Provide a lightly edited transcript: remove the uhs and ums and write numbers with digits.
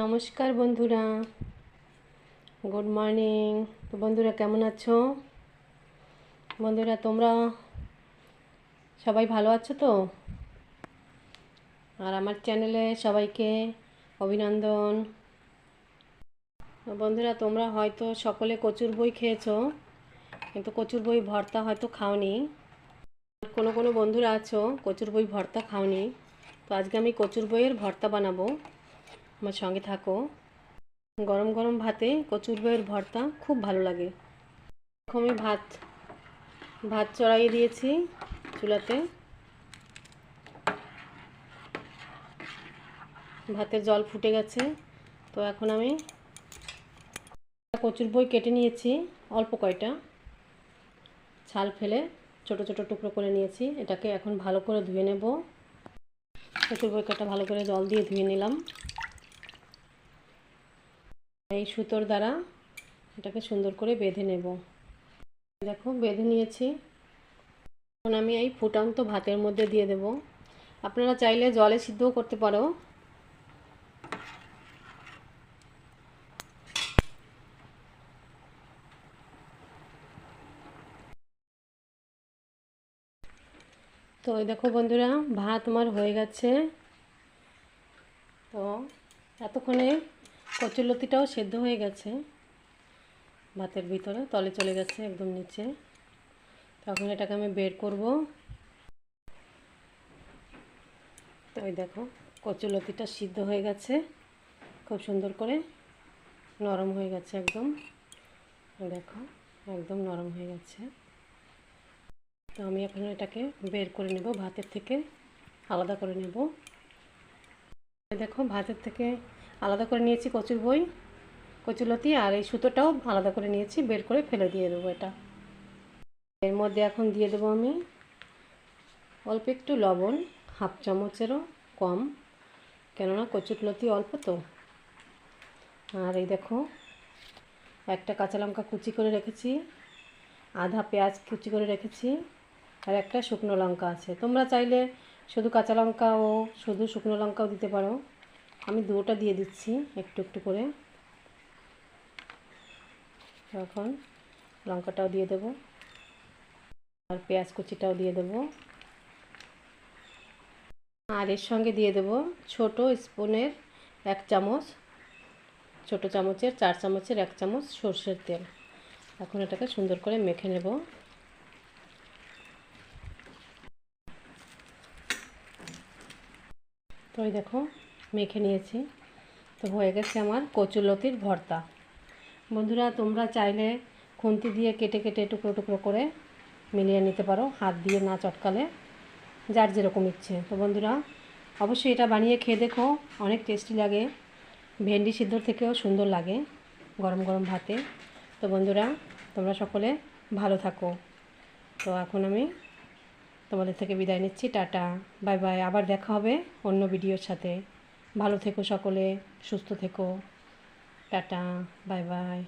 নমস্কার বন্ধুরা, good morning. তো বন্ধুরা কেমন আছো? বন্ধুরা তোমরা সবাই ভালো আছো তো? আর আমার চ্যানেলে সবাইকে অভিনন্দন। বন্ধুরা তোমরা হয়তো সকলে কচুর বই খেয়েছো, কিন্তু কচুর বই ভর্তা হয়তো খাওনি। কোনো কোনো বন্ধুরা আছো কচুর বই ভর্তা খাওনি, তো আজকে আমি কচুর বইয়ের ভর্তা বানাবো। আমার সঙ্গে থাকো। গরম গরম ভাতে কচুর বইয়ের ভর্তা খুব ভালো লাগে। আমি ভাত চড়াইয়ে দিয়েছি চুলাতে। ভাতের জল ফুটে গেছে। তো এখন আমি কচুর বই কেটে নিয়েছি, অল্প কয়টা ছাল ফেলে ছোট ছোট টুকরো করে নিয়েছি। এটাকে এখন ভালো করে ধুয়ে নেব। কচুর বই কাটা ভালো করে জল দিয়ে ধুয়ে নিলাম। এই সুতোর দ্বারা এটাকে সুন্দর করে বেঁধে নেব। দেখো বেঁধে নিয়েছি। এখন আমি এই ফুটন্ত ভাতের মধ্যে দিয়ে দেব। আপনারা চাইলে জলে সিদ্ধও করতে পারো। তো এই দেখো বন্ধুরা, ভাত আমার হয়ে গেছে। তো এতক্ষণে কচুরলতিটাও সেদ্ধ হয়ে গেছে, ভাতের ভিতরে তলে চলে গেছে একদম নিচে। তখন এটাকে আমি বের করব। তো এই দেখো কচুরলতিটা সিদ্ধ হয়ে গেছে, খুব সুন্দর করে নরম হয়ে গেছে একদম। দেখো একদম নরম হয়ে গেছে। তো আমি এখন এটাকে বের করে নেব, ভাতের থেকে আলাদা করে নেব। দেখো ভাতের থেকে আলাদা করে নিয়েছি কচুরলতি, আর এই সুতোটাও আলাদা করে নিয়েছি, বের করে ফেলে দিয়ে দেবো এটা। এর মধ্যে এখন দিয়ে দেবো আমি অল্প একটু লবণ, হাফ চামচেরও কম, কেননা কচুরলতি অল্প তো। আর এই দেখো একটা কাঁচা লঙ্কা কুচি করে রেখেছি, আধা পেঁয়াজ কুচি করে রেখেছি, আর একটা শুকনো লঙ্কা আছে। তোমরা চাইলে শুধু কাঁচা লঙ্কা ও শুধু শুকনো লঙ্কাও দিতে পারো। আমি দুটোটা দিয়ে দিচ্ছি একটু একটু করে। এখন লঙ্কাটাও দিয়ে দেব, আর পেঁয়াজ কুচিটাও দিয়ে দেব। আর এর সঙ্গে দিয়ে দেব ছোট স্পুনের 1 চামচ, ছোট চামচের 4 চামচের 1 চামচ সর্ষের তেল। এখন এটাকে সুন্দর করে মেখে নেব। তো এই দেখো মেখে নিয়েছি। তো হয়ে গেছে আমার কচুরলতির ভর্তা। বন্ধুরা তোমরা চাইলে খুন্তি দিয়ে কেটে কেটে টুকরো টুকরো করে মিলিয়ে নিতে পারো, হাত দিয়ে না চটকালে, যার যেরকম ইচ্ছে। তো বন্ধুরা অবশ্যই এটা বানিয়ে খেয়ে দেখো, অনেক টেস্টি লাগে। ভেন্ডি সিদ্ধর থেকেও সুন্দর লাগে গরম গরম ভাতে। তো বন্ধুরা তোমরা সকলে ভালো থাকো। তো এখন আমি তোমাদের থেকে বিদায় নিচ্ছি। Tata, bye bye. আবার দেখা হবে অন্য ভিডিওর সাথে। ভালো থেকো সকলে, সুস্থ থেকো। Tata, bye bye.